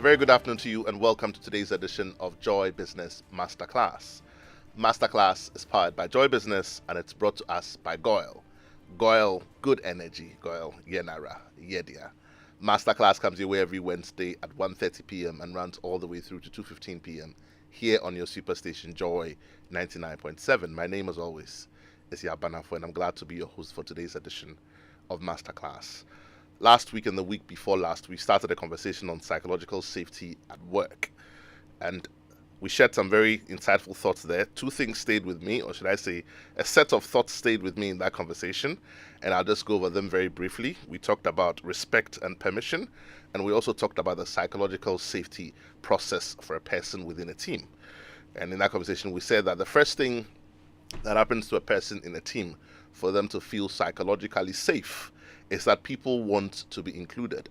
A very good afternoon to you and welcome to today's edition of Joy Business Masterclass. Masterclass is powered by Joy Business and it's brought to us by Goyle. Goyle, good energy. Goyle, Yenara, Yedia. Masterclass comes your way every Wednesday at 1:30 p.m. and runs all the way through to 2:15 p.m. here on your superstation Joy 99.7. My name, as always, is Yaw Anim Barnafo and I'm glad to be your host for today's edition of Masterclass. Last week and the week before last, we started a conversation on psychological safety at work. And we shared some very insightful thoughts there. Two things stayed with me, or should I say, a set of thoughts stayed with me in that conversation. And I'll just go over them very briefly. We talked about respect and permission. And we also talked about the psychological safety process for a person within a team. And in that conversation, we said that the first thing that happens to a person in a team for them to feel psychologically safe is that people want to be included.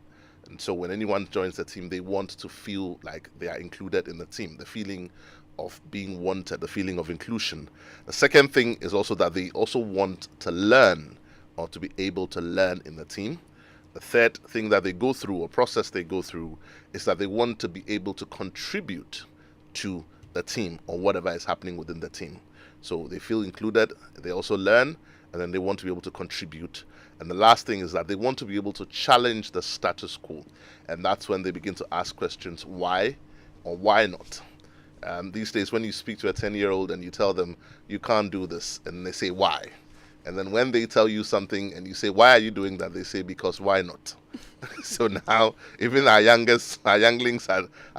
And so when anyone joins the team, they want to feel like they are included in the team, the feeling of being wanted, the feeling of inclusion. The second thing is also that they also want to learn or to be able to learn in the team. The third thing that they go through or process they go through is that they want to be able to contribute to the team or whatever is happening within the team. So they feel included, they also learn, and then they want to be able to contribute. And the last thing is that they want to be able to challenge the status quo. And that's when they begin to ask questions, why or why not? These days, when you speak to a 10-year-old and you tell them, you can't do this, and they say, why? And then when they tell you something and you say, why are you doing that? They say, because why not? So now, even our younglings are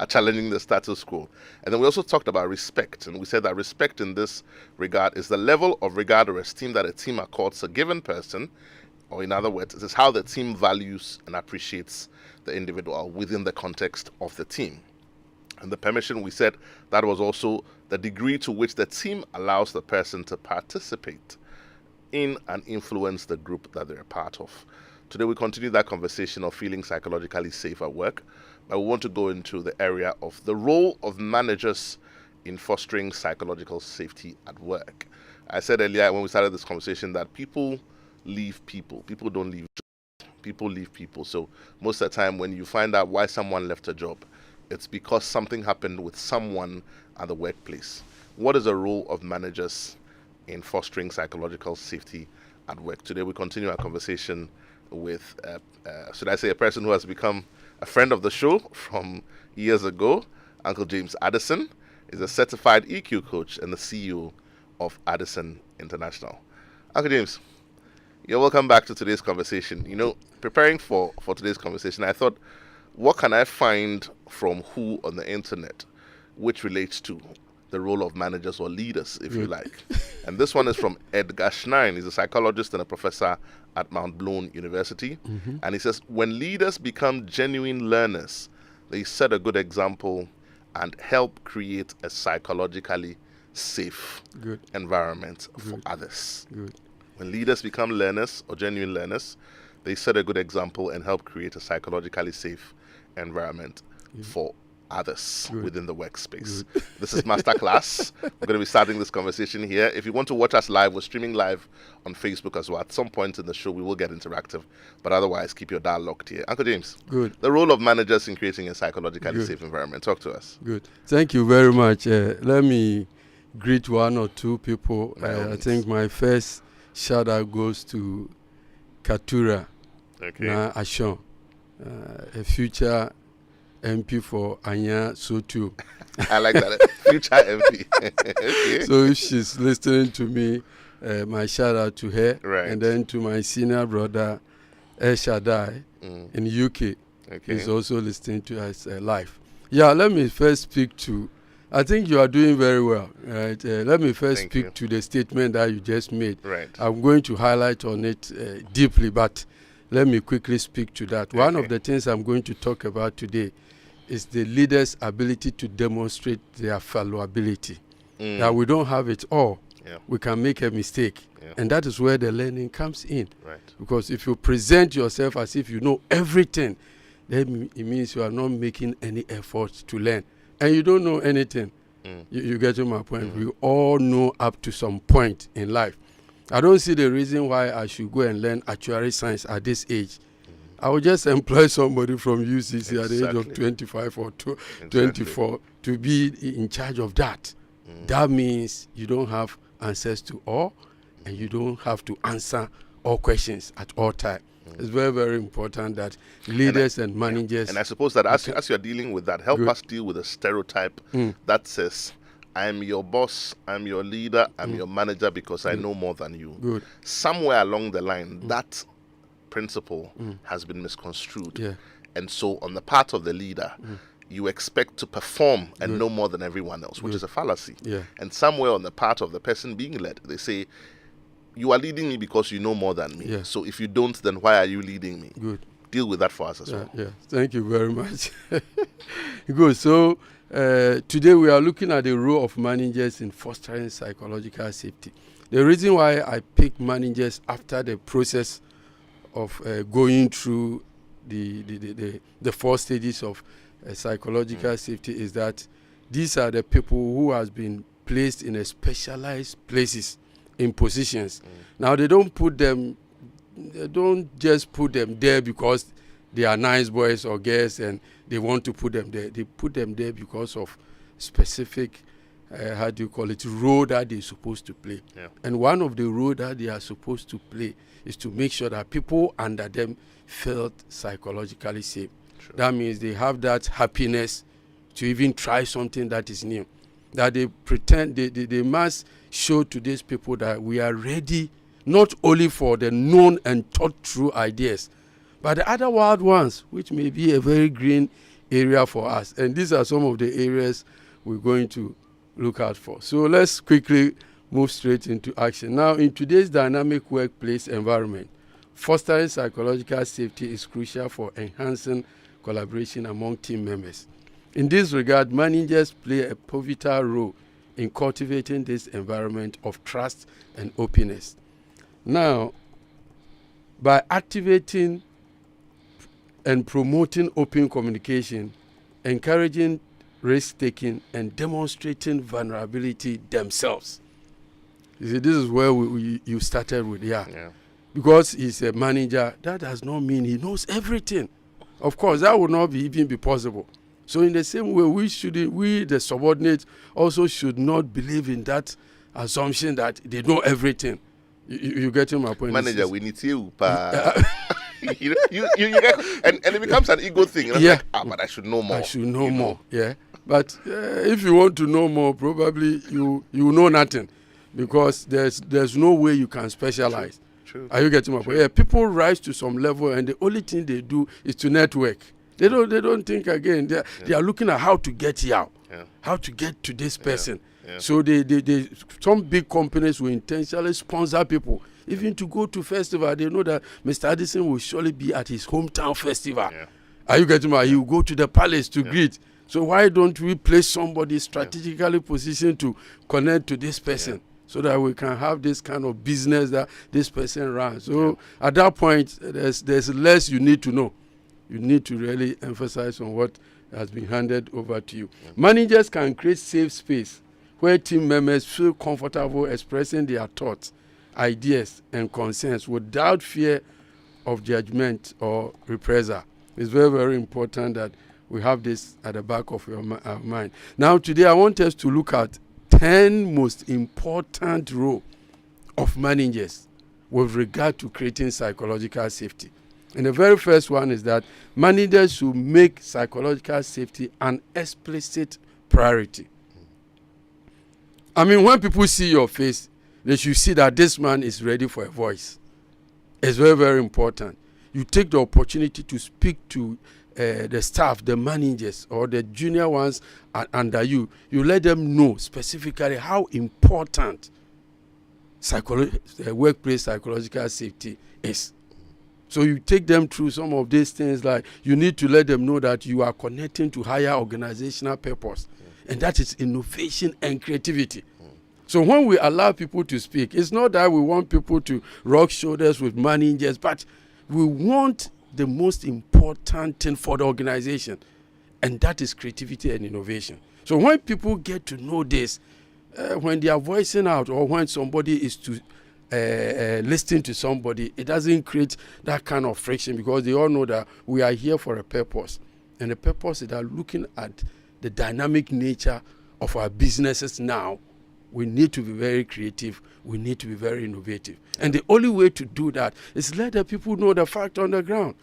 challenging the status quo. And then we also talked about respect. And we said that respect in this regard is the level of regard or esteem that a team accords a given person, or in other words, it is how the team values and appreciates the individual within the context of the team. And the permission, we said that was also the degree to which the team allows the person to participate in and influence the group that they're a part of. Today we continue that conversation of feeling psychologically safe at work, but we want to go into the area of the role of managers in fostering psychological safety at work. I said earlier when we started this conversation that people leave people. People don't leave jobs. People leave people. So most of the time when you find out why someone left a job, it's because something happened with someone at the workplace. What is the role of managers in fostering psychological safety at work? Today we continue our conversation with, should I say, a person who has become a friend of the show from years ago. Uncle James Addison is a certified EQ coach and the CEO of Addison International. Uncle James, you're welcome back to today's conversation. You know, preparing for today's conversation, I thought, what can I find from who on the internet which relates to the role of managers or leaders, if you like. And this one is from Edgar Schnein. He's a psychologist and a professor at Mount Blown University. Mm-hmm. And he says, when leaders become genuine learners, they set a good example and help create a psychologically safe environment for others. Good. When leaders become learners or genuine learners, they set a good example and help create a psychologically safe environment for others within the workspace. This is Masterclass. We're going to be starting this conversation here. If you want to watch us live, we're streaming live on Facebook as well. At some point in the show, we will get interactive. But otherwise, keep your dial locked here. Uncle James, the role of managers in creating a psychologically safe environment. Talk to us. Good. Thank you very much. Let me greet one or two people. I think my first shout out goes to Katura Na Ashon, a future MP for Anya Sotu. I like that. Future MP. Okay. So if she's listening to me, my shout out to her. Right. And then to my senior brother, El Shaddai, in UK. Okay. He's also listening to us live. Yeah, let me first speak to, I think you are doing very well. Right? Let me first speak to the statement that you just made. Right. I'm going to highlight on it deeply, but let me quickly speak to that. One of the things I'm going to talk about today is the leader's ability to demonstrate their fallibility. That we don't have it all. Yeah. We can make a mistake. Yeah. And that is where the learning comes in. Right. Because if you present yourself as if you know everything, then it means you are not making any effort to learn. And you don't know anything. You get to my point. We all know up to some point in life. I don't see the reason why I should go and learn actuary science at this age. I would just employ somebody from UCC at the age of Exactly. 25 or 24 to be in charge of that. That means you don't have answers to all, and you don't have to answer all questions at all time. It's very, very important that leaders and managers... And I suppose that as you're dealing with that, help us deal with a stereotype that says, I'm your boss, I'm your leader, I'm your manager because I know more than you. Good. Somewhere along the line, that principle has been misconstrued. Yeah. And so on the part of the leader, you expect to perform and know more than everyone else, which is a fallacy. Yeah. And somewhere on the part of the person being led, they say, you are leading me because you know more than me. Yeah. So if you don't, then why are you leading me? Good. Deal with that for us as well. Yeah. Thank you very much. Good. So today we are looking at the role of managers in fostering psychological safety. The reason why I pick managers after the process of going through the 4 stages of psychological safety is that these are the people who has been placed in a specialized places in positions. Now they don't just put them there because they are nice boys or girls and they want to put them there. They put them there because of specific role that they're supposed to play. Yeah. And one of the role that they are supposed to play is to make sure that people under them felt psychologically safe. Sure. That means they have that happiness to even try something that is new. That they pretend, they must show to these people that we are ready not only for the known and thought through ideas, but the other wild ones, which may be a very green area for us. And these are some of the areas we're going to look out for. So let's quickly move straight into action. Now, in today's dynamic workplace environment, fostering psychological safety is crucial for enhancing collaboration among team members. In this regard, managers play a pivotal role in cultivating this environment of trust and openness. Now, by activating and promoting open communication, encouraging risk-taking, and demonstrating vulnerability themselves. You see, this is where you started with, yeah. Because he's a manager, that does not mean he knows everything. Of course, that would not even be possible. So in the same way, we the subordinates also should not believe in that assumption that they know everything. You getting my point? Manager, we need you. You get, and it becomes an ego thing. Yeah. Like, but I should know more. I should know more. Yeah. But if you want to know more, probably you know nothing, because there's no way you can specialize. True. Are you getting my point? Yeah. People rise to some level, and the only thing they do is to network. They don't think again. They are looking at how to get here, how to get to this person. Yeah. So they some big companies will intentionally sponsor people even to go to festival. They know that Mr. Addison will surely be at his hometown festival. Yeah. Are you getting my? He will go to the palace to greet. So why don't we place somebody strategically positioned to connect to this person so that we can have this kind of business that this person runs? So at that point, there's less you need to know. You need to really emphasize on what has been handed over to you. Managers can create safe space where team members feel comfortable expressing their thoughts, ideas, and concerns without fear of judgment or reprisal. It's very, very important that we have this at the back of our mind. Now, today, I want us to look at 10 most important roles of managers with regard to creating psychological safety. And the very first one is that managers should make psychological safety an explicit priority. I mean, when people see your face, they should see that this man is ready for a voice. It's very, very important. You take the opportunity to speak to the staff, the managers, or the junior ones under you. You let them know specifically how important workplace psychological safety is. So you take them through some of these things, like you need to let them know that you are connecting to higher organizational purpose, and that is innovation and creativity. So when we allow people to speak, it's not that we want people to rub shoulders with managers, but we want the most important thing for the organization, and that is creativity and innovation. So when people get to know this, when they are voicing out or when somebody is to listening to somebody, it doesn't create that kind of friction, because they all know that we are here for a purpose. And the purpose is that looking at the dynamic nature of our businesses now, we need to be very creative. We need to be very innovative. And the only way to do that is let the people know the fact on the ground.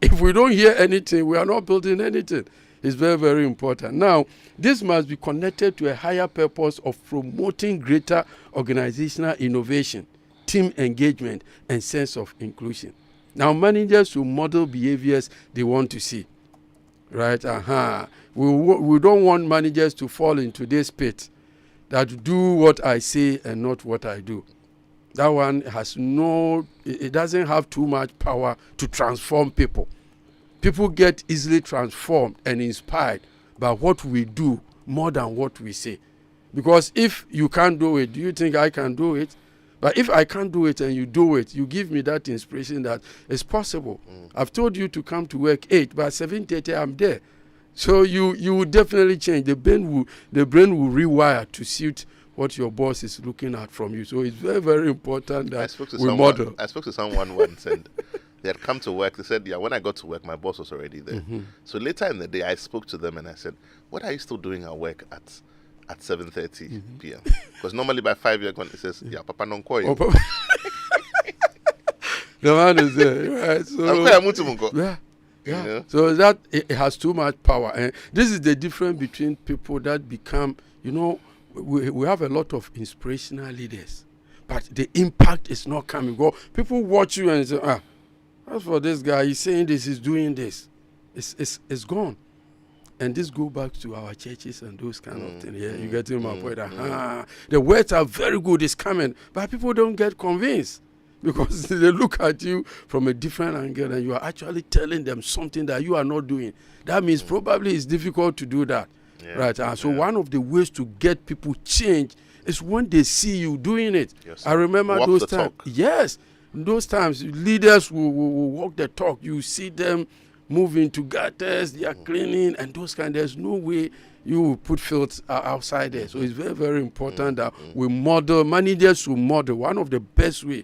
If we don't hear anything, we are not building anything. It's very, very important. Now, this must be connected to a higher purpose of promoting greater organizational innovation, team engagement, and sense of inclusion. Now, managers will model behaviors they want to see. Right? We don't want managers to fall into this pit that do what I say and not what I do. That one has it doesn't have too much power to transform people. People get easily transformed and inspired by what we do more than what we say. Because if you can't do it, do you think I can do it? But if I can't do it and you do it, you give me that inspiration that it's possible. I've told you to come to work 8, but 7:30 I'm there. So you will definitely change. The brain will rewire to suit what your boss is looking at from you. So it's very, very important that we model. I spoke to someone once, and they had come to work. They said, yeah, when I got to work, my boss was already there. So later in the day, I spoke to them and I said, what are you still doing at work at 7:30 p.m.? Because normally by 5 years, it says, yeah, Papa non koi. The man is there, right? So, yeah. You know? So that it has too much power. And this is the difference between people that become, we have a lot of inspirational leaders, but the impact is not coming. People watch you and say, as for this guy, he's saying this, he's doing this. It's gone. And this go back to our churches and those kind of things. Yeah, you get my point. The words are very good, it's coming, but people don't get convinced because they look at you from a different angle and you are actually telling them something that you are not doing. That means probably it's difficult to do that. Yeah. Right? So one of the ways to get people change is when they see you doing it. Yes. I remember those times. Yes. Those times, leaders will walk the talk. You see them moving to gutters, they are cleaning, and those kind. There's no way you will put filth outside there. So it's very, very important that we model. Managers will model. One of the best way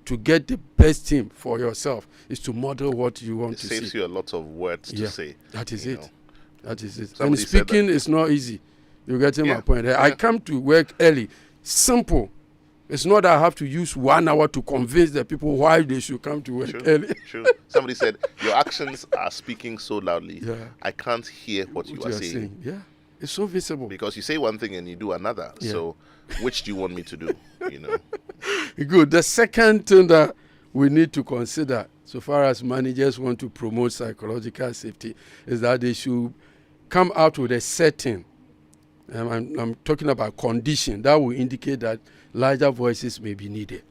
to get the best team for yourself is to model what you want to see. It saves you a lot of words to say. That is it. That is it. And speaking is not easy. You're getting my point. I come to work early. Simple. It's not that I have to use 1 hour to convince the people why they should come to work early. True. Somebody said, your actions are speaking so loudly. I can't hear what you are saying. Yeah. It's so visible. Because you say one thing and you do another. Yeah. So which do you want me to do? Good. The second thing that we need to consider, so far as managers want to promote psychological safety, is that they should come out with a setting. I'm talking about condition that will indicate that larger voices may be needed.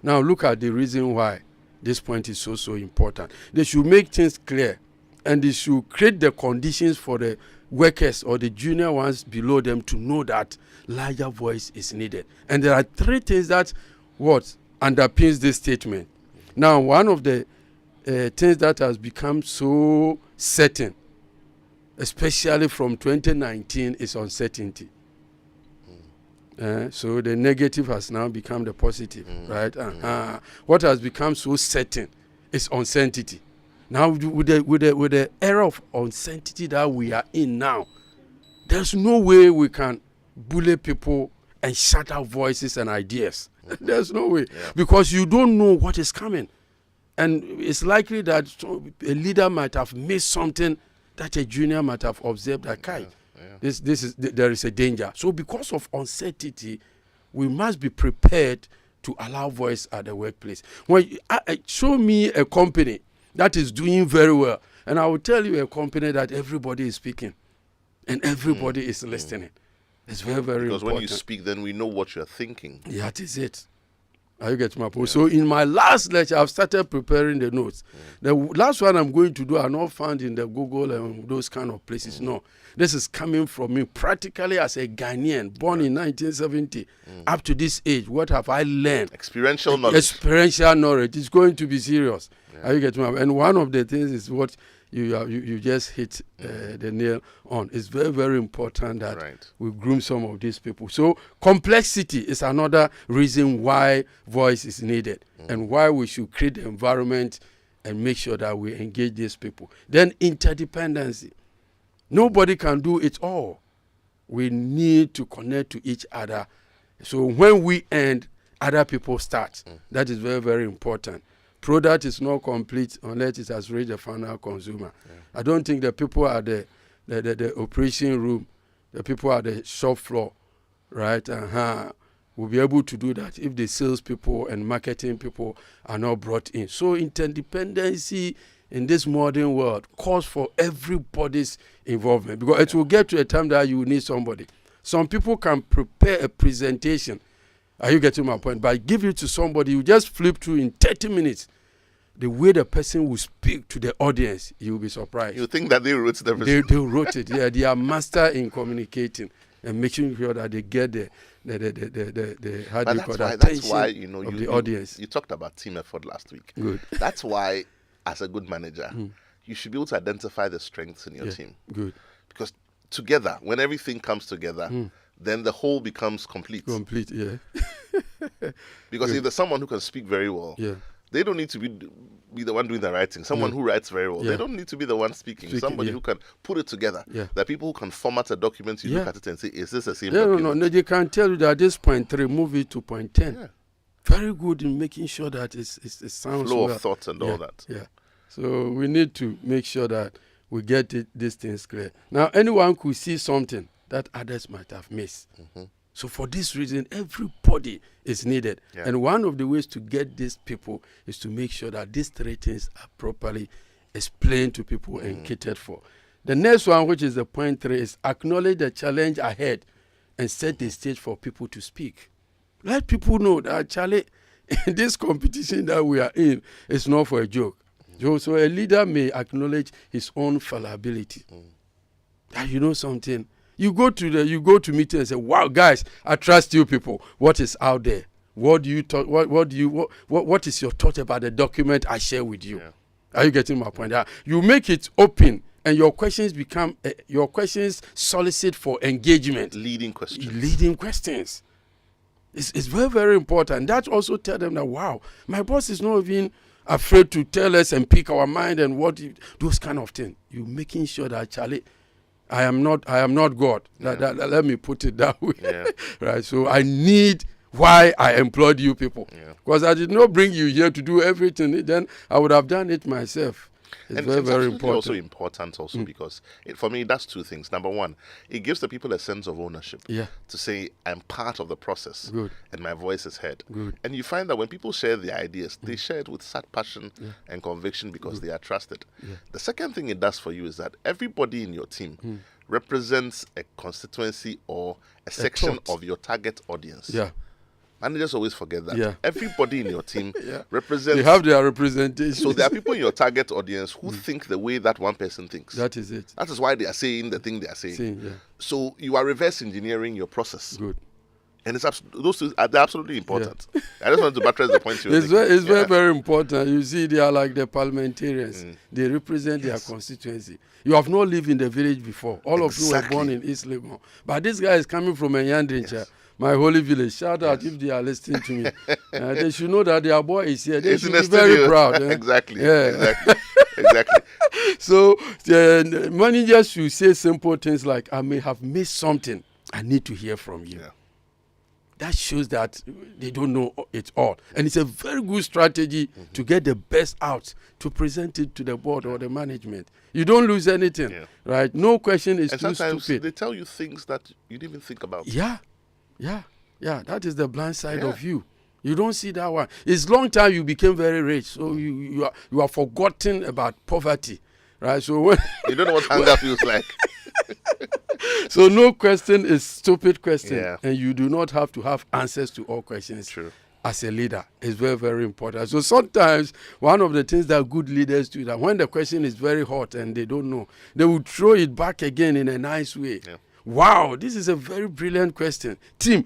Now look at the reason why this point is so important. They should make things clear, and they should create the conditions for the workers or the junior ones below them to know that larger voice is needed. And there are 3 things that underpins this statement. Now, one of the things that has become so certain, especially from 2019, is uncertainty. So the negative has now become the positive, right? What has become so certain is uncertainty. Now, with the era of uncertainty that we are in now, there's no way we can bully people and shut out voices and ideas. There's no way. Because you don't know what is coming. And it's likely that a leader might have missed something that a junior might have observed that there is a danger. So because of uncertainty, we must be prepared to allow voice at the workplace. When show me a company that is doing very well, and I will tell you a company that everybody is speaking and everybody is listening. It's very, very important. Because when you speak, then we know what you're thinking. Yeah, that is it. Are you getting my point? So in my last lecture, I've started preparing the notes. The last one I'm going to do are not found in the Google and those kind of places. No. This is coming from me practically as a Ghanaian, born in 1970. Up to this age, what have I learned? Experiential knowledge. Experiential knowledge. It's going to be serious. Are you getting my point? And one of the things is what you just hit the nail on. It's very, very important that we groom some of these people. So complexity is another reason why voice is needed and why we should create the environment and make sure that we engage these people. Then interdependency. Nobody can do it all. We need to connect to each other. So when we end, other people start. That is very, very important. Product is not complete unless it has reached the final consumer. I don't think the people at the operation room, the people at the shop floor, right, will be able to do that if the sales people and marketing people are not brought in. So interdependency in this modern world calls for everybody's involvement, because it will get to a time that you need somebody. Some people can prepare a presentation. Are you getting my point? But give it to somebody, you just flip through in 30 minutes. The way the person will speak to the audience, you will be surprised. You think that they wrote the presentation? They wrote it. Yeah, they are master in communicating and making sure that they get the how do you call that, attention of the audience. You talked about team effort last week. Good. That's why, as a good manager, you should be able to identify the strengths in your team. Good. Because together, when everything comes together, then the whole becomes complete. Complete, yeah. Because if there's someone who can speak very well, they don't need to be the one doing the writing. Someone who writes very well, they don't need to be the one speaking. Somebody who can put it together. There are people who can format a document, you look at it and say, is this the same document? No, they can tell you that this point 3, move it to point 10. Very good in making sure that it sounds flow well. of thoughts and all that. Yeah. So we need to make sure that we get these things clear. Now, anyone could see something that others might have missed. So for this reason, everybody is needed. And one of the ways to get these people is to make sure that these 3 things are properly explained to people and catered for. The next one, which is the point 3, is acknowledge the challenge ahead and set the stage for people to speak. Let people know that, Charlie, this competition that we are in is not for a joke. So a leader may acknowledge his own fallibility. And you know something? You go to meetings and say, "Wow, guys, I trust you people. What is out there? What do you talk? What is your thought about the document I share with you?" Are you getting my point? You make it open, and your questions solicit for engagement. Leading questions. It's very, very important. That also tell them that, wow, my boss is not even afraid to tell us and pick our mind and those kind of things. You making sure that, Charlie, I am not God. Let me put it that way. Right. So I need why I employed you people. Because I did not bring you here to do everything. Then I would have done it myself. It's very, very important. Also important because for me, that's 2 things. Number 1, it gives the people a sense of ownership. To say, I'm part of the process. Good. And my voice is heard. Good. And you find that when people share their ideas, they share it with such passion and conviction because they are trusted. The second thing it does for you is that everybody in your team represents a constituency or a section of your target audience. Managers always forget that. Everybody in your team represents... They have their representation. So there are people in your target audience who think the way that one person thinks. That is it. That is why they are saying the thing they are saying. So you are reverse engineering your process. Good. And those two are absolutely important. I just want to buttress the point you were making. It's very, very important. You see, they are like the parliamentarians. They represent their constituency. You have not lived in the village before. All of you were born in East Legon. But this guy is coming from a Yandrincha. My holy village. Shout out if they are listening to me. They should know that their boy is here. They should be very proud. Exactly. So managers should say simple things like, I may have missed something. I need to hear from you. That shows that they don't know it all. And it's a very good strategy to get the best out, to present it to the board or the management. You don't lose anything, right? No question is too stupid. And sometimes they tell you things that you didn't even think about. Yeah, that is the blind side of you. You don't see that one. It's long time you became very rich, so you are forgotten about poverty, right? So when you don't know what hunger feels like. So no question is stupid question, and you do not have to have answers to all questions. True. As a leader, it's very, very important. So sometimes one of the things that good leaders do, that when the question is very hot and they don't know, they will throw it back again in a nice way. Wow, this is a very brilliant question. Team,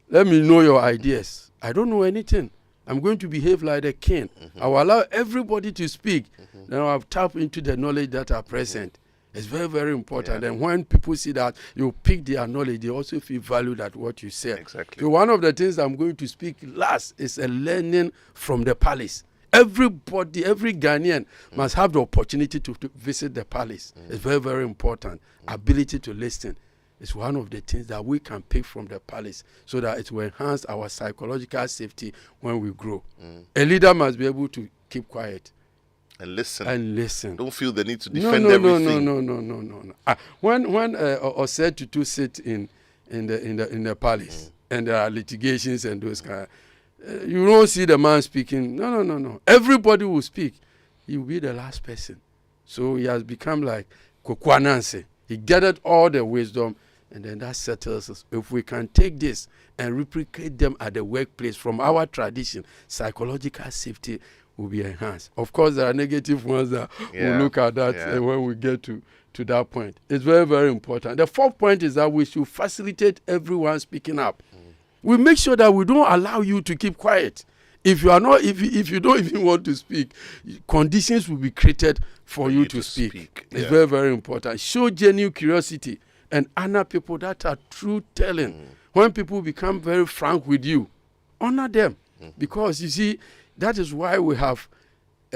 let me know your ideas. I don't know anything. I'm going to behave like the king. I will allow everybody to speak. Then I'll tap into the knowledge that are present. It's very, very important. And when people see that you pick their knowledge, they also feel valued at what you said. Exactly. So one of the things I'm going to speak last is a learning from the palace. Everybody, every Ghanaian must have the opportunity to visit the palace. It's very, very important. Ability to listen is one of the things that we can pick from the palace so that it will enhance our psychological safety when we grow. A leader must be able to keep quiet. And listen. And listen. Don't feel the need to defend everything. No. When Osetutu sit in the palace and there are litigations and those kind, you don't see the man speaking. No. Everybody will speak. He will be the last person. So he has become like Kokwananse. He gathered all the wisdom, and then that settles us. If we can take this and replicate them at the workplace from our tradition, psychological safety will be enhanced. Of course, there are negative ones that we'll look at that when we get to that point. It's very, very important. The fourth point is that we should facilitate everyone speaking up. We make sure that we don't allow you to keep quiet. If you are not, if you don't even want to speak, conditions will be created for you to speak. It's very, very important. Show genuine curiosity and honor people that are true telling. When people become very frank with you, honor them. Because you see, that is why we have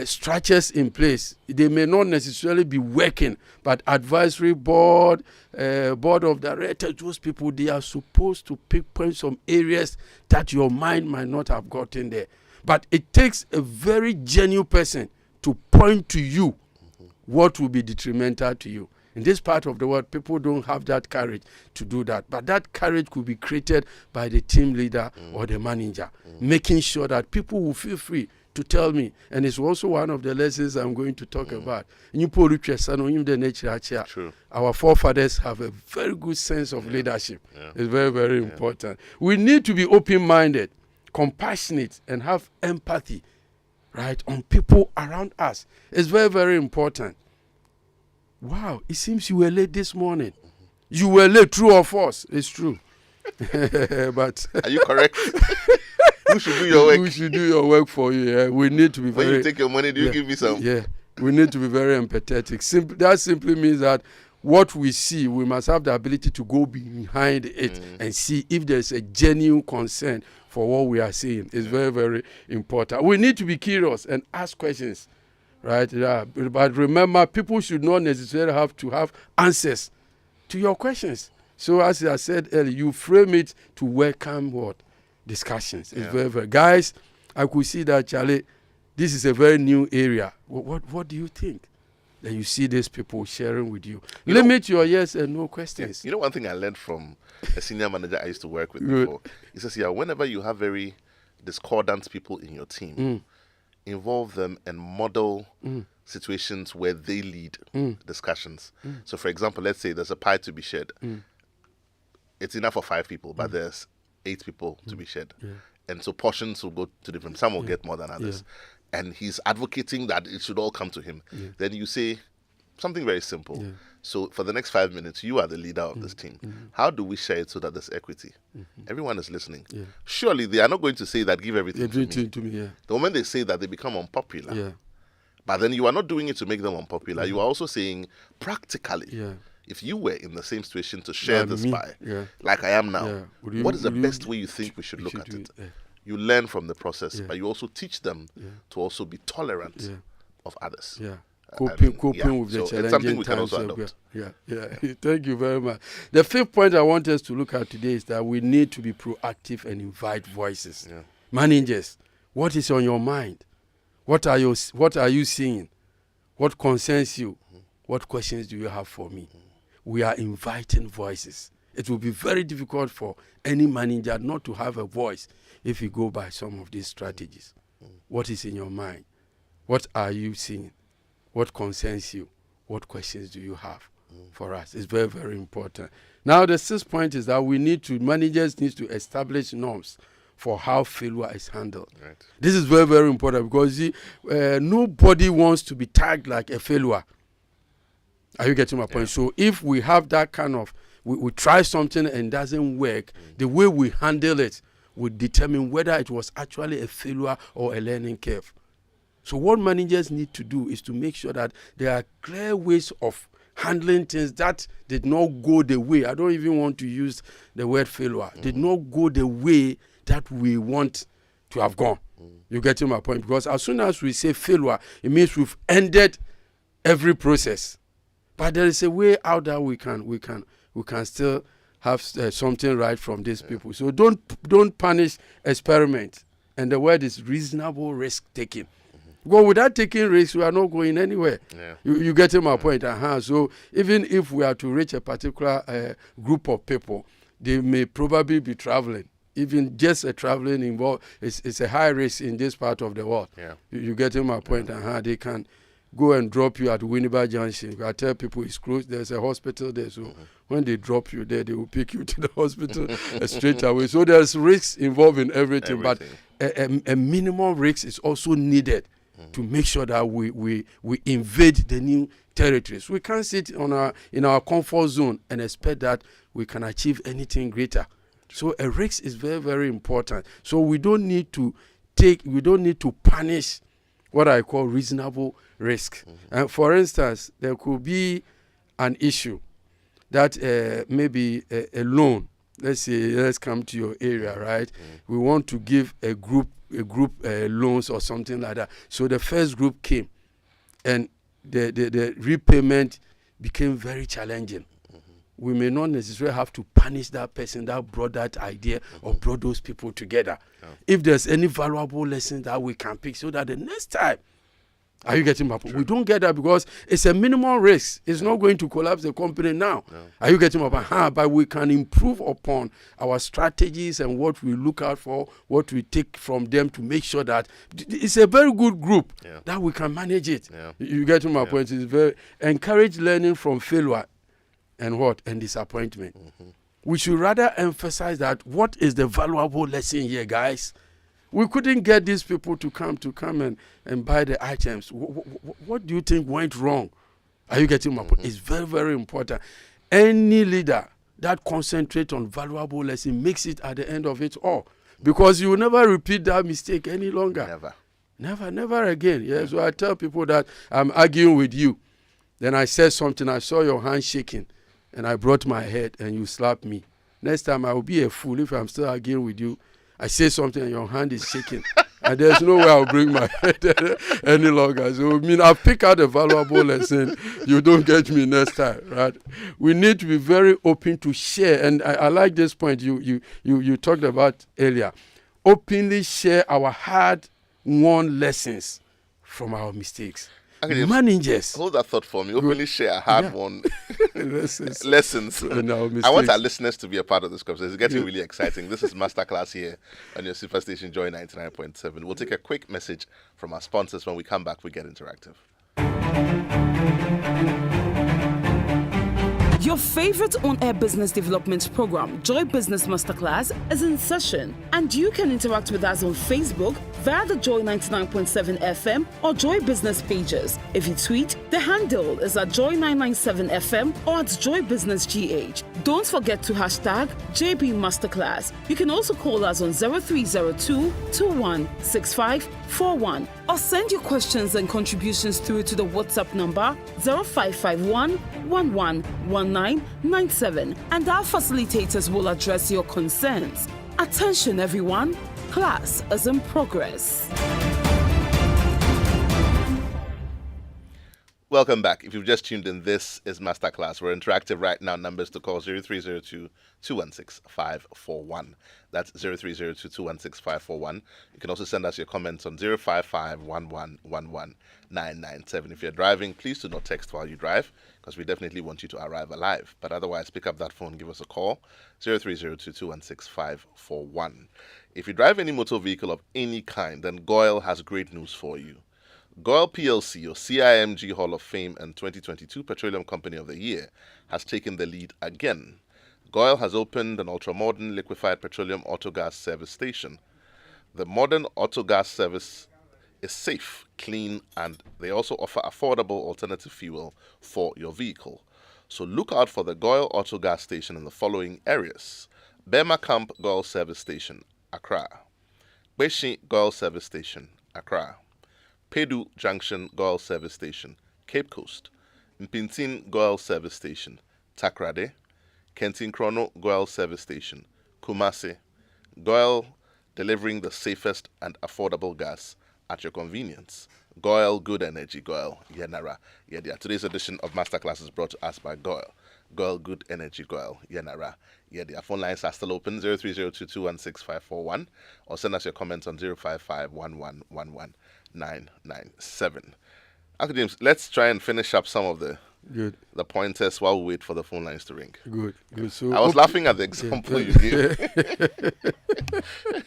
structures in place. They may not necessarily be working, but advisory board, board of directors, those people, they are supposed to pinpoint some areas that your mind might not have gotten there. But it takes a very genuine person to point to you what will be detrimental to you. In this part of the world, people don't have that courage to do that. But that courage could be created by the team leader or the manager, making sure that people will feel free to tell me. And it's also one of the lessons I'm going to talk about. True. Our forefathers have a very good sense of leadership. It's very, very important. We need to be open-minded, compassionate, and have empathy, right, on people around us. It's very, very important. Wow, it seems you were late this morning. You were late, true or false? It's true. But are you correct? Who should do your work? Who should do your work for you? Yeah? We need to be when you take your money, do you give me some? Yeah, we need to be very empathetic. That simply means that what we see, we must have the ability to go behind it and see if there's a genuine concern for what we are seeing. It's very, very important. We need to be curious and ask questions. Right, but remember, people should not necessarily have to have answers to your questions. So, as I said earlier, you frame it to welcome what discussions. It's very, very. Guys, I could see that, Charlie, this is a very new area. What do you think? Then you see these people sharing with you. Limit your yes and no questions. You know, one thing I learned from a senior manager I used to work with before. He says, whenever you have very discordant people in your team. Involve them and model situations where they lead discussions. So, for example, let's say there's a pie to be shared. It's enough for 5 people, but there's 8 people to be shared. And so portions will go to different. Some will get more than others. And he's advocating that it should all come to him. Then you say something very simple. So for the next 5 minutes, you are the leader of this team. How do we share it so that there's equity? Everyone is listening. Surely they are not going to say that give everything to me. The moment they say that, they become unpopular. But then you are not doing it to make them unpopular. You are also saying practically, if you were in the same situation to share this pie, like I am now, what is the best way you think we should look at it? You learn from the process, but you also teach them to also be tolerant of others. Coping with the challenging times. Thank you very much. The fifth point I want us to look at today is that we need to be proactive and invite voices. Managers, what is on your mind? What are you seeing? What concerns you? What questions do you have for me? We are inviting voices. It will be very difficult for any manager not to have a voice if you go by some of these strategies. What is in your mind? What are you seeing? What concerns you? What questions do you have for us? It's very, very important. Now, the sixth point is that managers need to establish norms for how failure is handled. This is very, very important because nobody wants to be tagged like a failure. Are you getting my point? So if we have that kind of, we try something and it doesn't work, the way we handle it would determine whether it was actually a failure or a learning curve. So what managers need to do is to make sure that there are clear ways of handling things that did not go the way. I don't even want to use the word failure. Did not go the way that we want to have gone. You getting my point? Because as soon as we say failure, it means we've ended every process. But there is a way out that we can still have something right from these people. So don't punish experiment. And the word is reasonable risk taking. Because without taking risks, we are not going anywhere. Yeah. You getting my point? So even if we are to reach a particular group of people, they may probably be traveling. Even just traveling involved, it's a high risk in this part of the world. Yeah. You getting my point? They can go and drop you at Winneba Junction. I tell people it's closed. There's a hospital there. So when they drop you there, they will pick you to the hospital straight away. So there's risks involved in everything. But a minimum risk is also needed to make sure that we invade the new territories. We can't sit in our comfort zone and expect that we can achieve anything greater. So a risk is very, very important. So we don't need to punish what I call reasonable risk. And for instance, there could be an issue that maybe a loan. Let's come to your area, right? We want to give a group loans or something like that. So the first group came, and the repayment became very challenging. We may not necessarily have to punish that person that brought that idea or brought those people together. If there's any valuable lesson that we can pick so that the next time, are you getting my point? We don't get that because it's a minimum risk. It's not going to collapse the company now. Are you getting my point? But we can improve upon our strategies and what we look out for, what we take from them to make sure that it's a very good group that we can manage it. You get my point? It's very encourage learning from failure and disappointment. We should rather emphasize that what is the valuable lesson here, guys? We couldn't get these people to come and buy the items. What do you think went wrong? Are you getting my point? It's very, very important. Any leader that concentrates on valuable lesson makes it at the end of it all. Because you will never repeat that mistake any longer. Never again. Yeah, so I tell people that I'm arguing with you. Then I said something, I saw your hand shaking, and I brought my head and you slapped me. Next time I will be a fool if I'm still arguing with you. I say something and your hand is shaking. And there's no way I'll bring my head any longer. So, I'll pick out a valuable lesson. You don't get me next time, right? We need to be very open to share. And I like this point you talked about earlier. Openly share our hard-won lessons from our mistakes. Okay, managers. Hold that thought for me. Openly share hard-won lessons. I want our listeners to be a part of this conversation. It's getting really exciting. This is Masterclass here on your Superstation Joy 99.7. We'll take a quick message from our sponsors. When we come back, we get interactive. Your favorite on-air business development program, Joy Business Masterclass, is in session, and you can interact with us on Facebook via the Joy 99.7 FM or Joy Business pages. If you tweet, the handle is at Joy 997 FM or at Joy Business GH. Don't forget to hashtag JB Masterclass. You can also call us on 0302 216541 or send your questions and contributions through to the WhatsApp number 0551 111997, and our facilitators will address your concerns. Attention everyone, class is in progress. Welcome back. If you've just tuned in, this is Masterclass. We're interactive right now. Numbers to call 0302 216 541. That's 0302 216 541. You can also send us your comments on 055 1111 997. If you're driving, please do not text while you drive, because we definitely want you to arrive alive. But otherwise, pick up that phone, give us a call, 0302 216 541. If you drive any motor vehicle of any kind, then Goyle has great news for you. Goyle PLC, or CIMG Hall of Fame and 2022 Petroleum Company of the Year, has taken the lead again. Goyle has opened an ultra-modern liquefied petroleum autogas service station. The modern autogas service is safe, clean, and they also offer affordable alternative fuel for your vehicle. So look out for the Goyle Autogas station in the following areas: Bema Camp Goyle Service Station, Accra. Beshi Goil Service Station, Accra. Pedu Junction Goil Service Station, Cape Coast. Mpintin Goil Service Station, Takrade. Kentin Krono Goil Service Station, Kumasi. Goil delivering the safest and affordable gas at your convenience. Goil Good Energy, Goil Yenara. Yedia. Today's edition of Masterclass is brought to us by Goil. Goil Good Energy, Goil Yenara. Yedia. Phone lines are still open, 03022165541, or send us your comments on 05511119997. Uncle James, let's try and finish up some of the pointers while we wait for the phone lines to ring. Good. So I was laughing at the example you gave.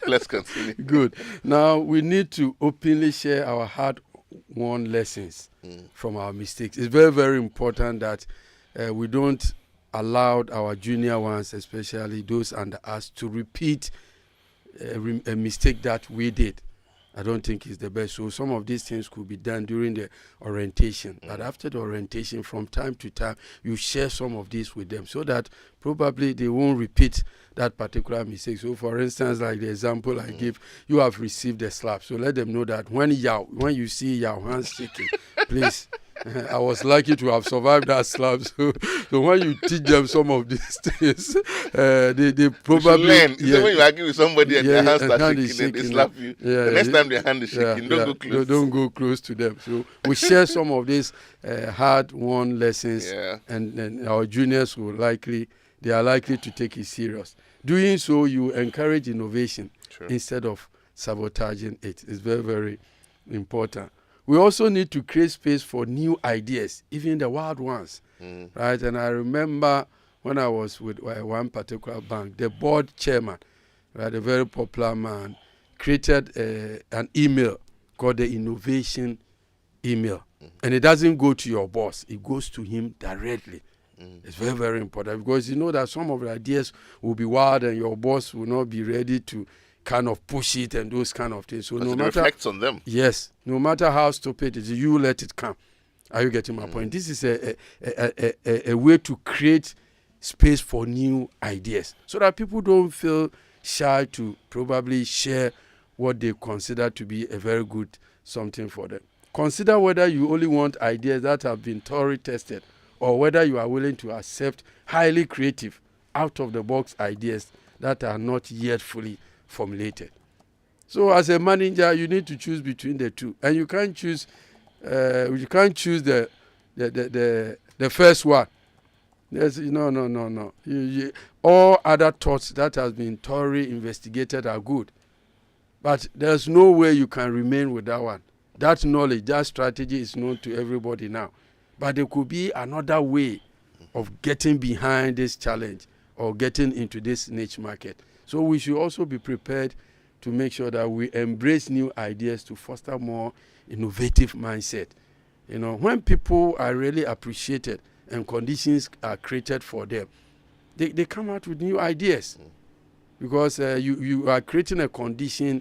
Let's continue. Good. Now we need to openly share our hard-won lessons from our mistakes. It's very, very important that we don't allow our junior ones, especially those under us, to repeat a mistake that we did. I don't think it's the best. So some of these things could be done during the orientation. But after the orientation, from time to time, you share some of these with them so that probably they won't repeat that particular mistake. So for instance, like the example I give, you have received a slap. So let them know that when you see your hands shaking, please. I was lucky to have survived that slap. So when you teach them some of these things, they probably learn. When you argue with somebody and their hands start shaking, they slap you. The next time their hand is shaking, don't go close. Don't go close to them. So we share some of these hard-won lessons, and our juniors are likely to take it serious. Doing so, you encourage innovation instead of sabotaging it. It's very, very important. We also need to create space for new ideas, even the wild ones, right? And I remember when I was with one particular bank, the board chairman, right, a very popular man, created an email called the innovation email. And it doesn't go to your boss. It goes to him directly. It's very, very important because you know that some of the ideas will be wild and your boss will not be ready to kind of push it and those kind of things. So no matter, reflects on them. Yes. No matter how stupid it is, you let it come. Are you getting my point? This is a way to create space for new ideas so that people don't feel shy to probably share what they consider to be a very good something for them. Consider whether you only want ideas that have been thoroughly tested or whether you are willing to accept highly creative, out-of-the-box ideas that are not yet fully formulated. So as a manager, you need to choose between the two, and you can't choose the first one. No. All other thoughts that has been thoroughly investigated are good, but there's no way you can remain with that one. That knowledge, that strategy is known to everybody now, but there could be another way of getting behind this challenge or getting into this niche market. So we should also be prepared to make sure that we embrace new ideas to foster more innovative mindset. You know, when people are really appreciated and conditions are created for them, they come out with new ideas because you are creating a condition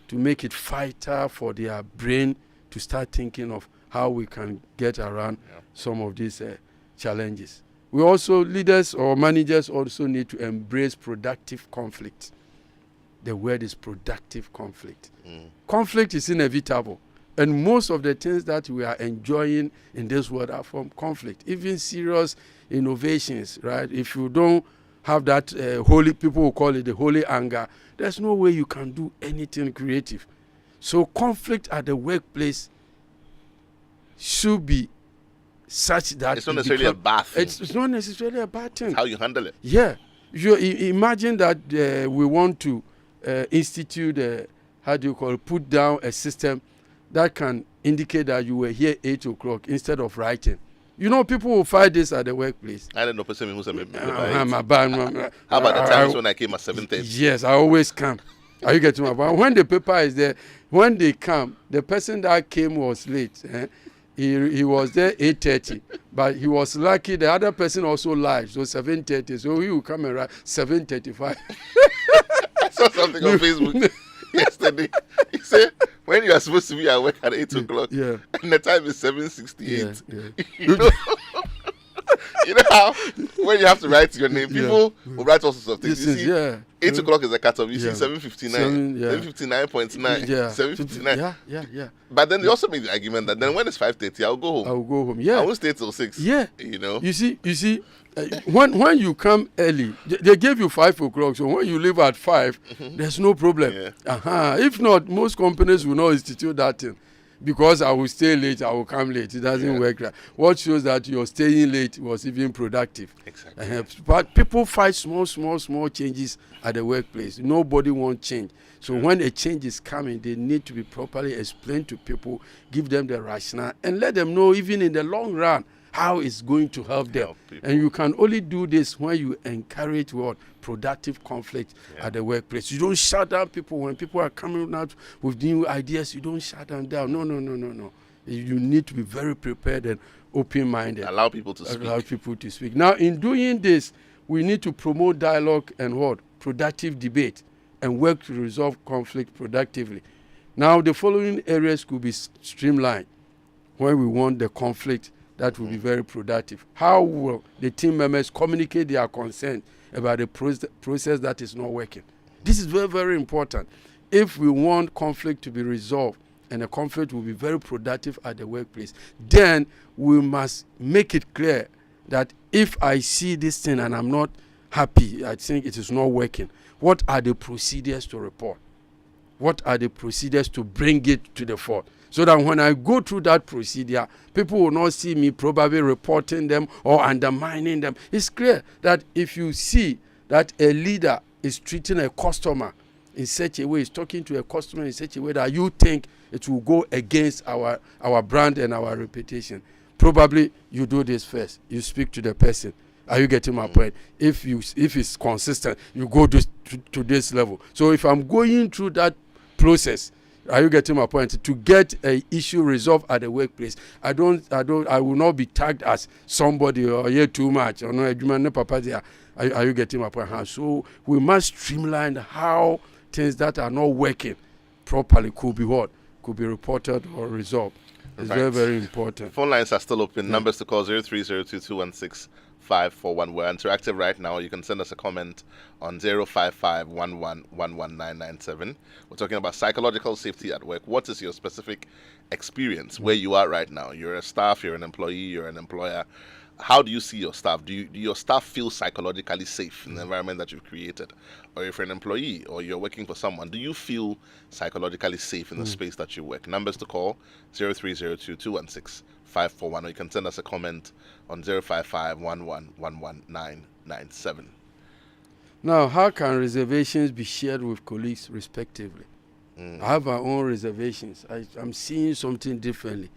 to make it vital for their brain to start thinking of how we can get around some of these challenges. We also, leaders or managers also need to embrace productive conflict. The word is productive conflict. Conflict is inevitable. And most of the things that we are enjoying in this world are from conflict. Even serious innovations, right? If you don't have that people will call it the holy anger, there's no way you can do anything creative. So conflict at the workplace should be such that it's not necessarily a bad thing. It's not necessarily a bad thing. It's how you handle it. Yeah. You imagine that we want to institute, put down a system that can indicate that you were here 8 o'clock instead of writing. You know, people will fight this at the workplace. I don't know. How about the times when I came at 7:30? Yes, I always come. Are you getting my point? When the paper is there, when they come, the person that came was late. He was there 8:30, but he was lucky. The other person also lied, so 7:30. So he will come and write 7:35. I saw something on Facebook yesterday. He said, when you are supposed to be at work at 8 o'clock, and the time is 7:68. You know how when you have to write your name, people will write all sorts of things. This You is, see, 8 o'clock is a cutoff. You see, 7, 7:59, 7:59. Yeah. But then they also make the argument that then when it's 5:30, I'll go home. Yeah. I won't stay till 6. Yeah. You know. You see, when you come early, they give you 5 o'clock. So when you leave at 5, there's no problem. Yeah. If not, most companies will not institute that thing. Because I will stay late, I will come late. It doesn't work. Right. What shows that your staying late was even productive. Exactly. But people fight small changes at the workplace. Nobody wants change. So when a change is coming, they need to be properly explained to people, give them the rationale, and let them know even in the long run how it's going to help them. And you can only do this when you encourage productive conflict at the workplace. You don't shut down people when people are coming out with new ideas. You don't shut them down. No. You need to be very prepared and open-minded. Allow people to speak. Now, in doing this, we need to promote dialogue and productive debate and work to resolve conflict productively. Now, the following areas could be streamlined when we want the conflict that will be very productive. How will the team members communicate their concern about the process that is not working? This is very, very important. If we want conflict to be resolved and the conflict will be very productive at the workplace, then we must make it clear that if I see this thing and I'm not happy, I think it is not working, what are the procedures to report? What are the procedures to bring it to the fore? So that when I go through that procedure, people will not see me probably reporting them or undermining them. It's clear that if you see that a leader is treating a customer in such a way, is talking to a customer in such a way that you think it will go against our brand and our reputation, probably you do this first. You speak to the person. Are you getting my point? If it's consistent, you go to this level. So if I'm going through that process, are you getting my point? To get an issue resolved at the workplace, I will not be tagged as somebody or too much or no papa there. Are you getting my point? So we must streamline how things that are not working properly could be reported or resolved. It's very, very important. Phone lines are still open. Numbers to call 0302216541. We're interactive right now. You can send us a comment on 05511119997. We're talking about psychological safety at work. What is your specific experience where you are right now? You're a staff, you're an employee, you're an employer. How do you see your staff? Do your staff feel psychologically safe in the environment that you've created? Or if you're an employee or you're working for someone, do you feel psychologically safe in the space that you work? Numbers to call 0302216541, or you can send us a comment on 05511119997. Now, how can reservations be shared with colleagues respectively? I have my own reservations. I'm seeing something differently,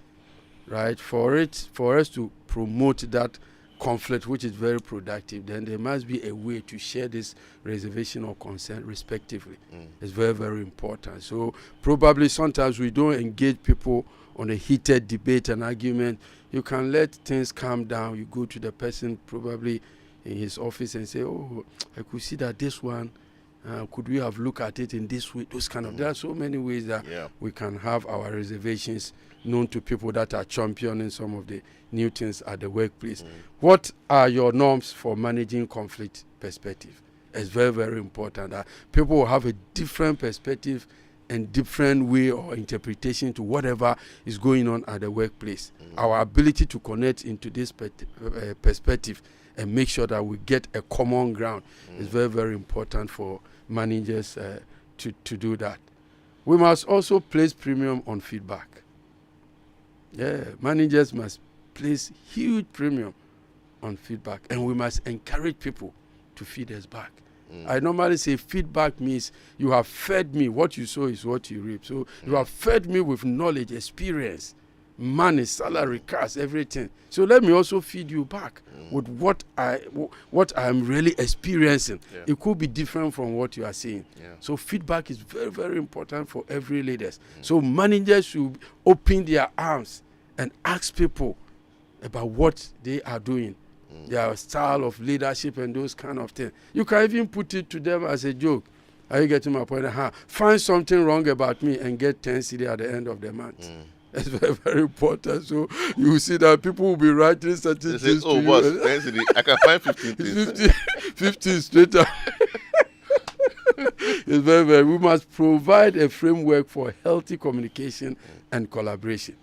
right? For us to promote that conflict, which is very productive, then there must be a way to share this reservation or concern respectively. It's very, very important. So probably sometimes we don't engage people on a heated debate and argument. You can let things calm down. You go to the person probably in his office and say, oh, I could see that this one, could we have looked at it in this way? Those kind of, there are so many ways that we can have our reservations known to people that are championing some of the new things at the workplace. What are your norms for managing conflict perspective? It's very, very important that people will have a different perspective and different way or interpretation to whatever is going on at the workplace. Our ability to connect into this perspective and make sure that we get a common ground is very, very important for managers to do that. We must also place premium on feedback. Managers must place huge premium on feedback, and we must encourage people to feed us back. I normally say feedback means you have fed me. What you sow is what you reap. So you have fed me with knowledge, experience, money, salary, cash, everything. So let me also feed you back with what I'm really experiencing. It could be different from what you are saying. So feedback is very, very important for every leaders. So managers should open their arms and ask people about what they are doing, their style of leadership and those kind of things. You can even put it to them as a joke. Are you getting my point? Find something wrong about me and get 10 cedi at the end of the month. It's very, very important. So you see that people will be writing certain They say, things to oh, you. boss, I can find 15 things. 50 straight up. It's very, very. We must provide a framework for healthy communication and collaboration.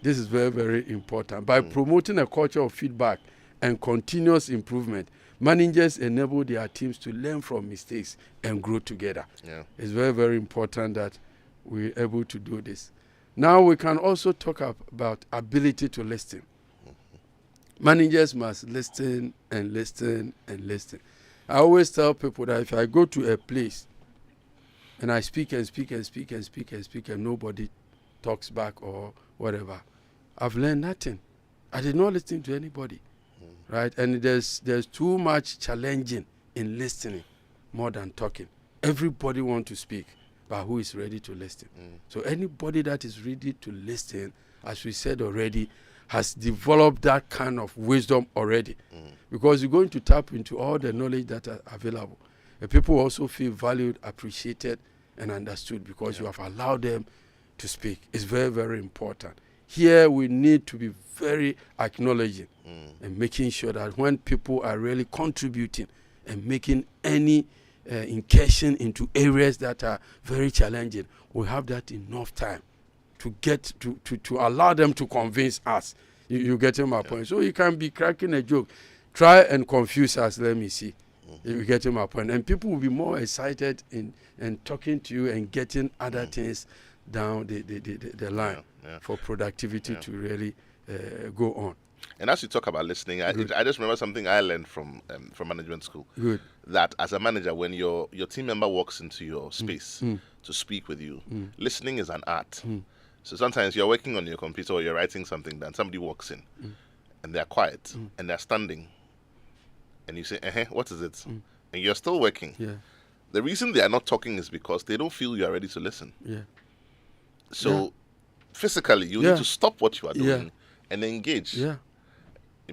This is very, very important. By promoting a culture of feedback and continuous improvement, managers enable their teams to learn from mistakes and grow together. Yeah. It's very, very important that we're able to do this. Now we can also talk about ability to listen. Managers must listen and listen and listen. I always tell people that if I go to a place and I speak and speak and speak and speak and speak and nobody talks back or whatever, I've learned nothing. I did not listen to anybody, right? And there's too much challenging in listening more than talking. Everybody wants to speak, but who is ready to listen? So anybody that is ready to listen, as we said already, has developed that kind of wisdom already. Because you're going to tap into all the knowledge that are available. And people also feel valued, appreciated, and understood because you have allowed them to speak. It's very, very important. Here we need to be very acknowledging and making sure that when people are really contributing and making any incursion into areas that are very challenging, we have that enough time to get to allow them to convince us. You getting my point? So you can be cracking a joke. Try and confuse us, let me see. You getting my point? And people will be more excited in talking to you and getting other things down the line for productivity to really go on. And as you talk about listening, I just remember something I learned from management school. Good. That as a manager, when your team member walks into your space to speak with you, listening is an art. So sometimes you're working on your computer or you're writing something, then somebody walks in and they're quiet and they're standing. And you say, what is it? And you're still working. Yeah. The reason they are not talking is because they don't feel you are ready to listen. Yeah. So physically, you need to stop what you are doing and engage. Yeah.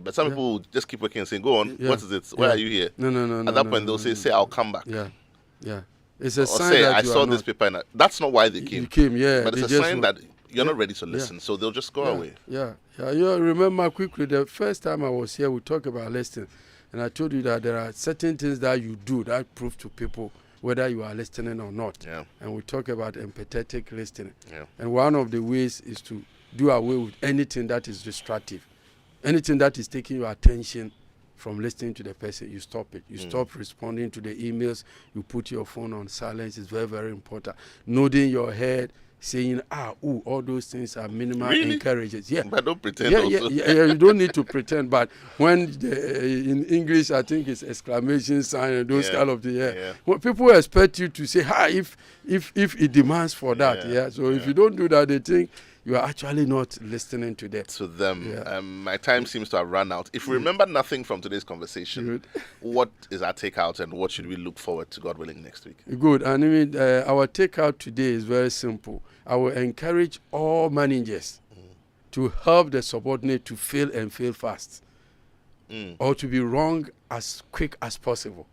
But some people will just keep working and say, go on, what is it? Why are you here? No. At that point, they'll say, I'll come back. Yeah. It's a Or sign say, that I you saw are this not, paper. And that's not why they came. you came, But it's a sign that you're not ready to listen. So they'll just go away. Yeah. You remember quickly, the first time I was here, we talked about listening. And I told you that there are certain things that you do that prove to people whether you are listening or not. Yeah. And we talk about empathetic listening. Yeah. And one of the ways is to do away with anything that is distractive. Anything that is taking your attention from listening to the person, you stop it. You stop responding to the emails. You put your phone on silence. It's very, very important. Nodding your head, saying, all those things are minimal encourages. Yeah. But don't pretend also. Yeah, you don't need to pretend. But when in English, I think it's exclamation sign and those kind of things. When people expect you to say, if it demands for that. So if you don't do that, they think you are actually not listening to them. My time seems to have run out. If we remember nothing from today's conversation, what is our takeout and what should we look forward to, God willing, next week? Good. And our takeout today is very simple. I will encourage all managers to help the subordinate to fail and fail fast, or to be wrong as quick as possible.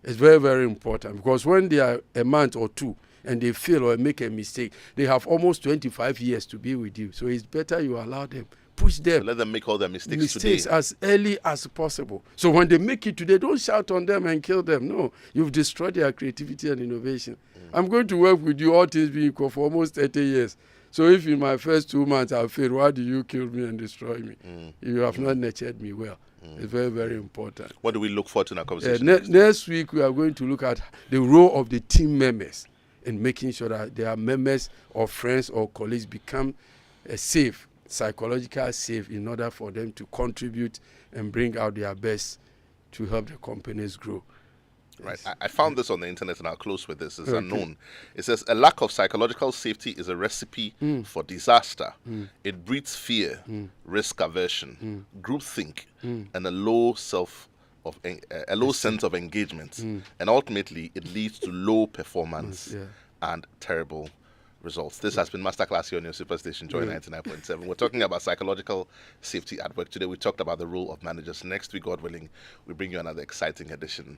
It's very, very important, because when they are a month or two and they fail or make a mistake, they have almost 25 years to be with you. So it's better you allow them, push them. So let them make all their mistakes today. As early as possible. So when they make it today, don't shout on them and kill them. No, you've destroyed their creativity and innovation. I'm going to work with you, all things being equal, for almost 30 years. So if in my first 2 months I fail, why do you kill me and destroy me? You have not nurtured me well. It's very, very important. What do we look forward to in our conversation? Next week, we are going to look at the role of the team members in making sure that their members or friends or colleagues become safe, psychological safe, in order for them to contribute and bring out their best to help the companies grow. Right. I found this on the internet, and I'll close with this. It's unknown. It says, a lack of psychological safety is a recipe for disaster. It breeds fear, risk aversion, groupthink, and a low sense of engagement. And ultimately, it leads to low performance and terrible results. This has been Masterclass here on your Superstation Joy 99.7. We're talking about psychological safety at work. Today we talked about the role of managers. Next week, God willing, we bring you another exciting edition